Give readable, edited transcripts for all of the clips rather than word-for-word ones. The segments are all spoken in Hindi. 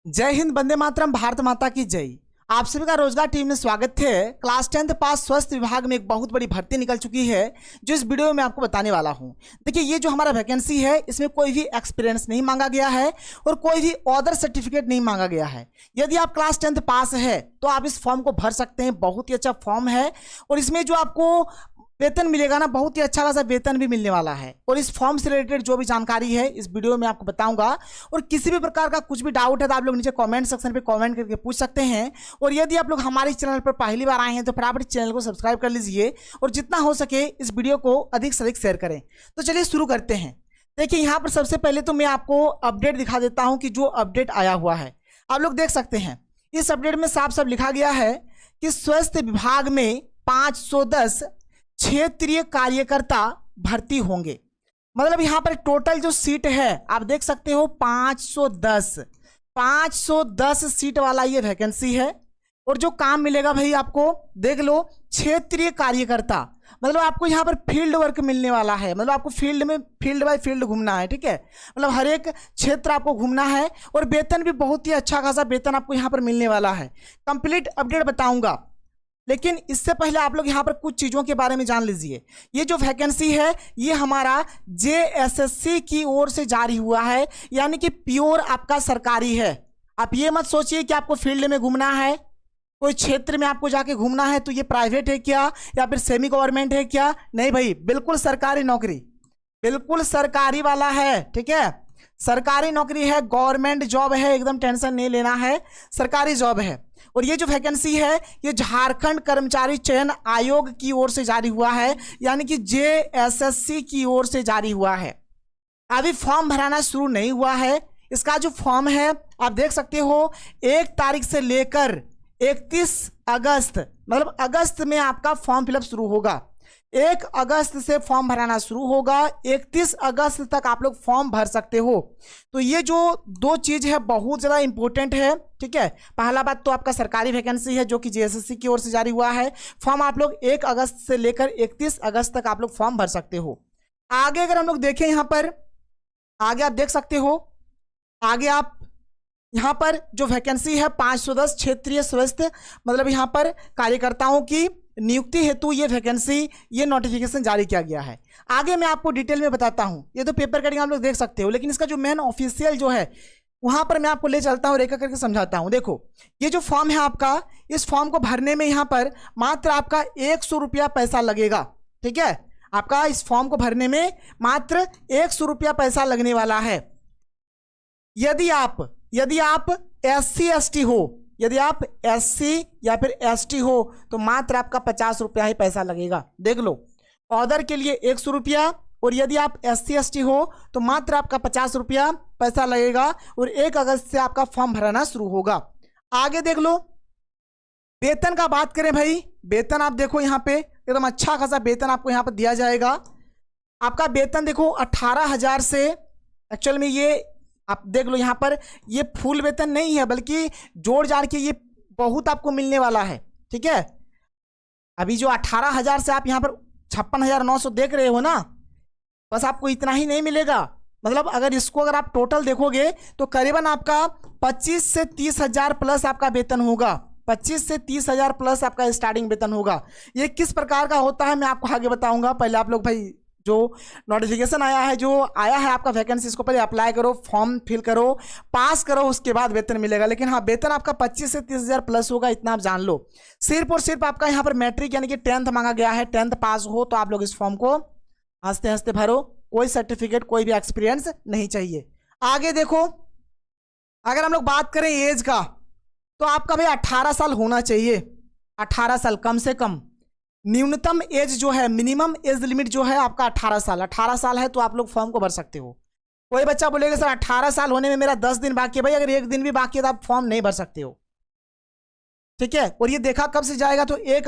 जय हिंद, वंदे मातरम, भारत माता की जय। आप सभी का रोजगार टीम में स्वागत है। क्लास 10th पास स्वास्थ्य विभाग में एक बहुत बड़ी भर्ती निकल चुकी है जो इस वीडियो में आपको बताने वाला हूं। देखिए, ये जो हमारा वैकेंसी है इसमें कोई भी एक्सपीरियंस नहीं मांगा गया है और कोई भी अदर सर्टिफिकेट नहीं मांगा गया है। यदि आप क्लास 10th पास है तो आप इस फॉर्म को भर सकते हैं। बहुत ही अच्छा फॉर्म है और इसमें जो आपको वेतन मिलेगा ना, बहुत ही अच्छा खासा वेतन भी मिलने वाला है। और इस फॉर्म से रिलेटेड जो भी जानकारी है इस वीडियो में आपको बताऊंगा। और किसी भी प्रकार का कुछ भी डाउट है तो आप लोग नीचे कमेंट सेक्शन पे कमेंट करके पूछ सकते हैं। और यदि आप लोग हमारे चैनल पर पहली बार आए हैं तो फटाफट चैनल को सब्सक्राइब कर लीजिए और जितना हो सके इस वीडियो को अधिक से अधिक शेयर करें। तो चलिए शुरू करते हैं। देखिए, यहाँ पर सबसे पहले तो मैं आपको अपडेट दिखा देता हूँ कि जो अपडेट आया हुआ है आप लोग देख सकते हैं। इस अपडेट में साफ साफ लिखा गया है कि स्वास्थ्य विभाग में 510 क्षेत्रीय कार्यकर्ता भर्ती होंगे। मतलब यहां पर टोटल जो सीट है आप देख सकते हो 510 सीट वाला ये वैकेंसी है। और जो काम मिलेगा भाई आपको देख लो, क्षेत्रीय कार्यकर्ता। मतलब आपको यहां पर फील्ड वर्क मिलने वाला है। मतलब आपको फील्ड में फील्ड बाय फील्ड घूमना है, ठीक है। मतलब हर एक क्षेत्र आपको घूमना है और वेतन भी बहुत ही अच्छा खासा वेतन आपको यहां पर मिलने वाला है। कंप्लीट अपडेट बताऊंगा, लेकिन इससे पहले आप लोग यहाँ पर कुछ चीज़ों के बारे में जान लीजिए। ये जो वैकेंसी है ये हमारा JSSC की ओर से जारी हुआ है, यानी कि प्योर आपका सरकारी है। आप ये मत सोचिए कि आपको फील्ड में घूमना है, कोई क्षेत्र में आपको जाके घूमना है तो ये प्राइवेट है क्या या फिर सेमी गवर्नमेंट है क्या। नहीं भाई, बिल्कुल सरकारी नौकरी, बिल्कुल सरकारी वाला है, ठीक है। सरकारी नौकरी है, गवर्नमेंट जॉब है, एकदम टेंशन नहीं लेना है, सरकारी जॉब है। और ये जो वैकेंसी है ये झारखंड कर्मचारी चयन आयोग की ओर से जारी हुआ है, यानी कि JSSC की ओर से जारी हुआ है। अभी फॉर्म भराना शुरू नहीं हुआ है। इसका जो फॉर्म है आप देख सकते हो 1 तारीख से लेकर 31 अगस्त, मतलब अगस्त में आपका फॉर्म फिलअप शुरू होगा। 1 अगस्त से फॉर्म भराना शुरू होगा, 31 अगस्त तक आप लोग फॉर्म भर सकते हो। तो ये जो 2 चीज़ है बहुत ज़्यादा इंपॉर्टेंट है, ठीक है। पहला बात तो आपका सरकारी वैकेंसी है जो कि JSSC की ओर से जारी हुआ है। फॉर्म आप लोग 1 अगस्त से लेकर 31 अगस्त तक आप लोग फॉर्म भर सकते हो। आगे अगर हम लोग देखें, यहाँ पर आगे आप देख सकते हो, आगे आप यहाँ पर जो वैकेंसी है 510 क्षेत्रीय स्वास्थ्य, मतलब यहाँ पर कार्यकर्ताओं की नियुक्ति हेतु ये वैकेंसी, ये नोटिफिकेशन जारी किया गया है। आगे मैं आपको डिटेल में बताता हूँ। ये तो पेपर कटिंग आप लोग देख सकते हो, लेकिन इसका जो मेन ऑफिशियल जो है वहां पर मैं आपको ले चलता हूँ, रेखा करके समझाता हूँ। देखो, ये जो फॉर्म है आपका, इस फॉर्म को भरने में यहाँ पर मात्र आपका 100 रुपया पैसा लगेगा, ठीक है। आपका इस फॉर्म को भरने में मात्र 100 रुपया पैसा लगने वाला है। यदि आप SC ST हो, यदि आप SC या फिर ST हो तो मात्र आपका 50 रुपया ही पैसा लगेगा, देख लो। अदर के लिए 100 रुपया, और यदि आप SC ST हो तो मात्र आपका 50 रुपया पैसा लगेगा। और 1 अगस्त से आपका फॉर्म भराना शुरू होगा। आगे देख लो, वेतन का बात करें भाई, वेतन आप देखो यहाँ पे एकदम अच्छा खासा वेतन आपको यहाँ पर दिया जाएगा। आपका वेतन देखो 18,000 से, एक्चुअल में ये आप देख लो यहाँ पर ये फुल वेतन नहीं है, बल्कि जोड़ जाड़ के ये बहुत आपको मिलने वाला है, ठीक है। अभी जो 18,000 से आप यहाँ पर 56,900 देख रहे हो ना, बस आपको इतना ही नहीं मिलेगा। मतलब अगर आप टोटल देखोगे तो करीबन आपका 25 से 30,000 प्लस आपका वेतन होगा। 25 से 30,000 प्लस आपका स्टार्टिंग वेतन होगा। ये किस प्रकार का होता है मैं आपको आगे बताऊंगा। पहले आप लोग भाई जो नोटिफिकेशन आया है आपका वैकेंसी, इसको पहले अप्लाई करो, फॉर्म फिल करो, पास करो, उसके बाद वेतन मिलेगा। लेकिन हाँ, वेतन आपका 25 से 30,000 प्लस होगा, इतना आप जान लो। सिर्फ और सिर्फ आपका यहाँ पर मैट्रिक यानी कि 10th मांगा गया है। 10th पास हो तो आप लोग इस फॉर्म को हंसते हंसते भरो, कोई सर्टिफिकेट कोई भी एक्सपीरियंस नहीं चाहिए। आगे देखो, अगर हम लोग बात करें एज का तो आपका भाई 18 साल होना चाहिए। 18 साल कम से कम। न्यूनतम एज जो है, मिनिमम एज लिमिट जो है आपका 18 साल। 18 साल है तो आप लोग फॉर्म को भर सकते हो। कोई बच्चा बोलेगा सर 18 साल होने में मेरा 10 दिन बाकी है। भाई अगर 1 दिन भी बाकी है तो आप फॉर्म नहीं भर सकते हो, ठीक है। और ये देखा कब से जाएगा तो 1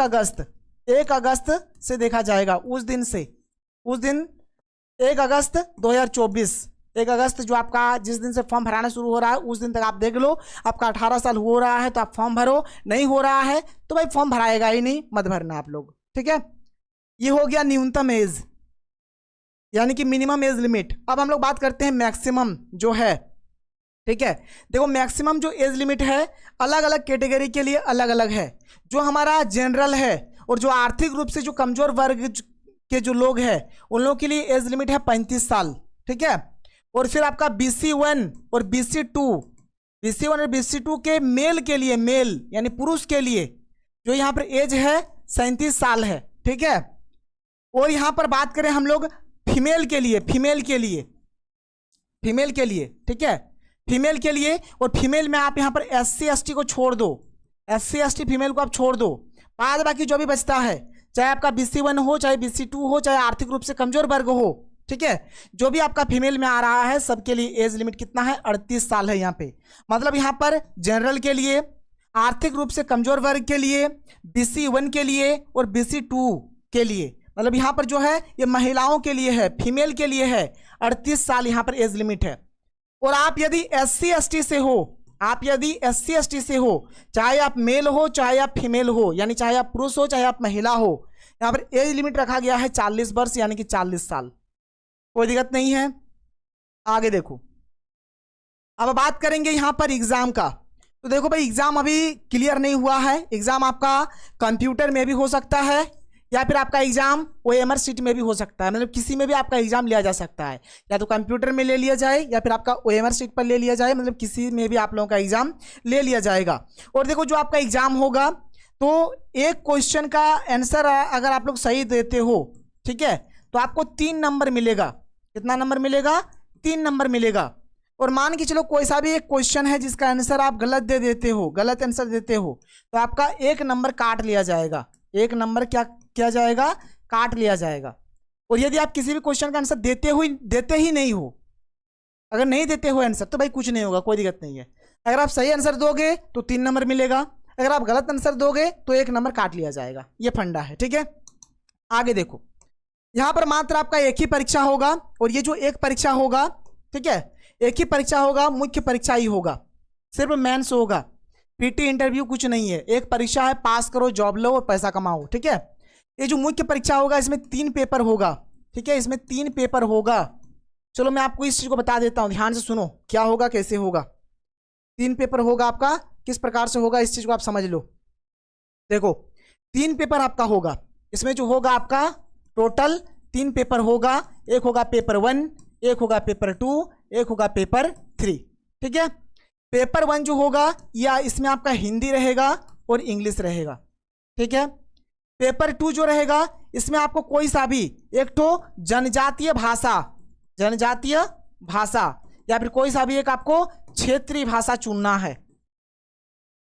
अगस्त से देखा जाएगा। उस दिन 1 अगस्त 2024, 1 अगस्त जो आपका जिस दिन से फॉर्म भराना शुरू हो रहा है उस दिन तक आप देख लो। आपका 18 साल हो रहा है तो आप फॉर्म भरो, नहीं हो रहा है तो भाई फॉर्म भराएगा ही नहीं, मत भरना आप लोग, ठीक है। ये हो गया न्यूनतम एज यानी कि मिनिमम एज लिमिट। अब हम लोग बात करते हैं मैक्सिमम जो है ठीक है। देखो मैक्सिमम जो एज लिमिट है अलग अलग कैटेगरी के लिए अलग अलग है। जो हमारा जनरल है और जो आर्थिक रूप से जो कमजोर वर्ग के जो लोग हैं उन लोगों के लिए एज लिमिट है 35 साल। ठीक है। और फिर आपका BC1 और BC1 और BC2 के मेल के लिए, मेल यानी पुरुष के लिए जो यहाँ पर एज है 37 साल है। ठीक है। और यहाँ पर बात करें हम लोग फीमेल के लिए, ठीक है, फीमेल के लिए। और फीमेल में आप यहाँ पर SC ST को छोड़ दो, SC ST फीमेल को आप छोड़ दो, बाद बाकी जो भी बचता है चाहे आपका BC1 हो, चाहे BC2 हो, चाहे आर्थिक रूप से कमजोर वर्ग हो, ठीक है, जो भी आपका फीमेल में आ रहा है सबके लिए एज लिमिट कितना है 38 साल है यहाँ पे। मतलब यहाँ पर जनरल के लिए, आर्थिक रूप से कमजोर वर्ग के लिए, BC1 के लिए और BC2 के लिए, मतलब यहाँ पर जो है ये महिलाओं के लिए है, फीमेल के लिए है 38 साल यहाँ पर एज लिमिट है। और आप यदि SC ST से हो, चाहे आप मेल हो चाहे आप फीमेल हो, यानी चाहे आप पुरुष हो चाहे आप महिला हो, यहाँ पर एज लिमिट रखा गया है 40 वर्ष यानी कि 40 साल, कोई दिक्कत नहीं है। आगे देखो, अब बात करेंगे यहाँ पर एग्जाम का। तो देखो भाई एग्जाम अभी क्लियर नहीं हुआ है। एग्जाम आपका कंप्यूटर में भी हो सकता है या फिर आपका एग्जाम OMR शीट में भी हो सकता है, मतलब किसी में भी आपका एग्जाम लिया जा सकता है, या तो कंप्यूटर में ले लिया जाए या फिर आपका OMR शीट पर ले लिया जाए, मतलब किसी में भी आप लोगों का एग्जाम ले लिया जाएगा। और देखो जो आपका एग्जाम होगा तो एक क्वेश्चन का आंसर अगर आप लोग सही देते हो, ठीक है, तो आपको 3 नंबर मिलेगा। कितना नंबर मिलेगा? 3 नंबर मिलेगा। और मान के चलो कोई सा भी एक क्वेश्चन है जिसका आंसर आप गलत दे देते हो, गलत आंसर देते हो, तो आपका 1 नंबर काट लिया जाएगा। 1 नंबर क्या किया जाएगा? काट लिया जाएगा। और यदि आप किसी भी क्वेश्चन का आंसर देते ही नहीं हो, अगर नहीं देते हो आंसर तो भाई कुछ नहीं होगा, कोई दिक्कत नहीं है। अगर आप सही आंसर दोगे तो 3 नंबर मिलेगा, अगर आप गलत आंसर दोगे तो 1 नंबर काट लिया जाएगा। ये फंडा है, ठीक है। आगे देखो, यहाँ पर मात्र आपका एक ही परीक्षा होगा, और ये जो एक परीक्षा होगा, ठीक है, एक ही परीक्षा होगा, मुख्य परीक्षा ही होगा, सिर्फ मेंस होगा, PT इंटरव्यू कुछ नहीं है। एक परीक्षा है, पास करो, जॉब लो और पैसा कमाओ, ठीक है। ये जो मुख्य परीक्षा होगा इसमें 3 पेपर होगा, ठीक है, इसमें 3 पेपर होगा। चलो मैं आपको इस चीज को बता देता हूँ, ध्यान से सुनो क्या होगा कैसे होगा। 3 पेपर होगा आपका, किस प्रकार से होगा इस चीज को आप समझ लो। देखो 3 पेपर आपका होगा, इसमें जो होगा आपका टोटल 3 पेपर होगा। एक होगा पेपर 1, एक होगा पेपर 2, एक होगा पेपर 3, ठीक है। पेपर 1 जो होगा या इसमें आपका हिंदी रहेगा और इंग्लिश रहेगा, ठीक है। पेपर 2 जो रहेगा इसमें आपको कोई सा भी एक तो जनजातीय भाषा या फिर कोई सा भी एक आपको क्षेत्रीय भाषा चुनना है,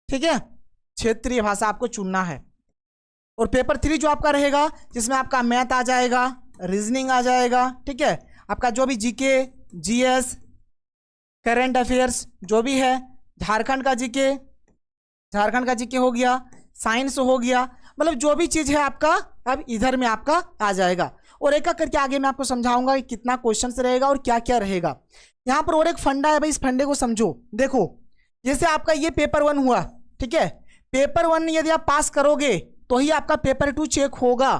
ठीक है, क्षेत्रीय भाषा आपको चुनना है। और पेपर 3 जो आपका रहेगा जिसमें आपका मैथ आ जाएगा, रीजनिंग आ जाएगा, ठीक है, आपका जो भी GK GS करंट अफेयर्स जो भी है, झारखंड का जीके हो गया, साइंस हो गया, मतलब जो भी चीज़ है आपका अब इधर में आपका आ जाएगा। और एक एक करके आगे मैं आपको समझाऊंगा कि कितना क्वेश्चन रहेगा और क्या क्या रहेगा। यहाँ पर और एक फंडा है भाई, इस फंडे को समझो। देखो जैसे आपका ये पेपर 1 हुआ, ठीक है, पेपर 1 यदि आप पास करोगे तो ही आपका पेपर 2 चेक होगा।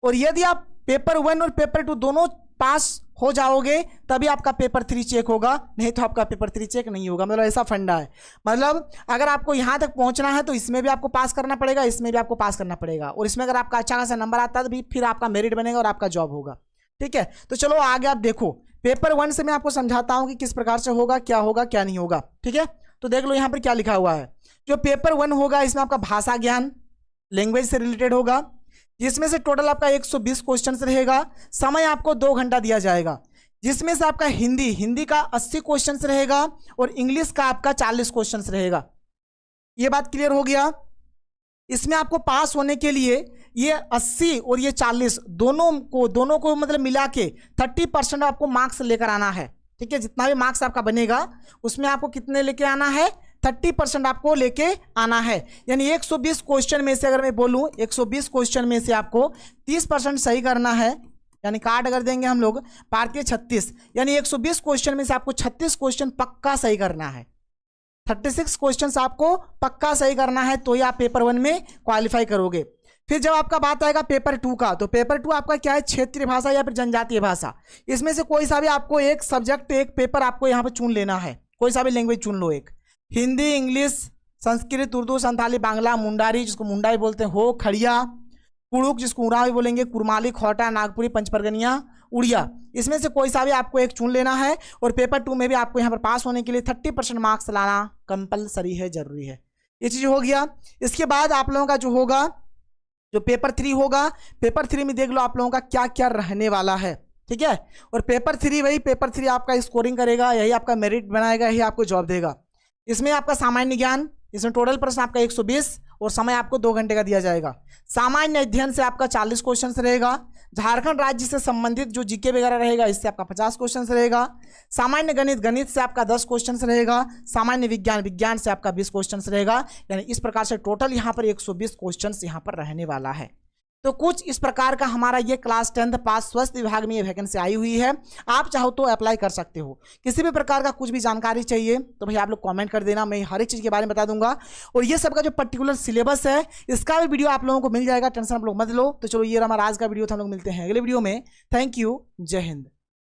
और यदि आप पेपर 1 और पेपर 2 दोनों पास हो जाओगे तभी आपका पेपर 3 चेक होगा, नहीं तो आपका पेपर 3 चेक नहीं होगा। मतलब ऐसा फंडा है। मतलब अगर आपको यहाँ तक पहुँचना है तो इसमें भी आपको पास करना पड़ेगा, इसमें भी आपको पास करना पड़ेगा, और इसमें अगर आपका अच्छा खासा नंबर आता है तो भी फिर आपका मेरिट बनेगा और आपका जॉब होगा, ठीक है। तो चलो आगे आप देखो, पेपर 1 से मैं आपको समझाता हूँ कि किस प्रकार से होगा, क्या नहीं होगा, ठीक है। तो देख लो यहाँ पर क्या लिखा हुआ है। जो पेपर 1 होगा इसमें आपका भाषा ज्ञान, लैंग्वेज से रिलेटेड होगा, जिसमें से टोटल आपका 120 क्वेश्चन रहेगा। समय आपको 2 घंटा दिया जाएगा, जिसमें से आपका हिंदी का 80 क्वेश्चन रहेगा और इंग्लिश का आपका 40 क्वेश्चन रहेगा। ये बात क्लियर हो गया। इसमें आपको पास होने के लिए ये 80 और ये 40 दोनों को मतलब मिला के 30% आपको मार्क्स लेकर आना है, ठीक है। जितना भी मार्क्स आपका बनेगा उसमें आपको कितने लेके आना है? 30% आपको लेके आना है। यानी 120 क्वेश्चन में से अगर मैं बोलूं 120 क्वेश्चन में से आपको 30% सही करना है, यानी काट अगर देंगे हम लोग 36, यानी 120 क्वेश्चन में से आपको 36 क्वेश्चन पक्का सही करना है। 36 क्वेश्चन आपको पक्का सही करना है तो ही आप पेपर 1 में क्वालिफाई करोगे। फिर जब आपका बात आएगा पेपर 2 का, तो पेपर 2 आपका क्या है, क्षेत्रीय भाषा या फिर जनजातीय भाषा। इसमें से कोई सा भी आपको एक सब्जेक्ट, एक पेपर आपको यहाँ पे चुन लेना है, कोई सा भी लैंग्वेज चुन लो एक, हिंदी, इंग्लिश, संस्कृत, उर्दू, संथाली, बांग्ला, मुंडारी जिसको मुंडाई बोलते हैं, हो, खड़िया, कुड़ुक जिसको उरावी बोलेंगे, कुरमाली, खोटा, नागपुरी, पंचपरगनिया, उड़िया। इसमें से कोई सा भी आपको एक चुन लेना है। और पेपर 2 में भी आपको यहाँ पर पास होने के लिए 30% मार्क्स लाना कंपलसरी है, जरूरी है। ये चीज हो गया। इसके बाद आप लोगों का जो होगा, जो पेपर 3 होगा, पेपर 3 में देख लो आप लोगों का क्या क्या रहने वाला है, ठीक है। और पेपर 3 वही पेपर 3 आपका स्कोरिंग करेगा, यही आपका मेरिट बनाएगा, यही आपको जॉब देगा। इसमें आपका सामान्य ज्ञान, इसमें टोटल प्रश्न आपका 120 और समय आपको 2 घंटे का दिया जाएगा। सामान्य अध्ययन से आपका 40 क्वेश्चन रहेगा। झारखंड राज्य से संबंधित जो जीके वगैरह रहेगा, इससे आपका 50 क्वेश्चन रहेगा। सामान्य गणित, गणित से आपका 10 क्वेश्चन रहेगा। सामान्य विज्ञान, विज्ञान से आपका 20 क्वेश्चन रहेगा। यानी इस प्रकार से टोटल यहाँ पर 120 क्वेश्चन यहाँ पर रहने वाला है। तो कुछ इस प्रकार का हमारा ये क्लास 10th पास स्वास्थ्य विभाग में ये वैकेंसी आई हुई है। आप चाहो तो अप्लाई कर सकते हो। किसी भी प्रकार का कुछ भी जानकारी चाहिए तो भाई आप लोग कमेंट कर देना, मैं हर एक चीज़ के बारे में बता दूंगा। और ये सब का जो पर्टिकुलर सिलेबस है, इसका भी वीडियो आप लोगों को मिल जाएगा, टेंशन आप लोग मत लो। तो चलो, ये हमारा आज का वीडियो था, हम लोग मिलते हैं अगले वीडियो में। थैंक यू, जय हिंद।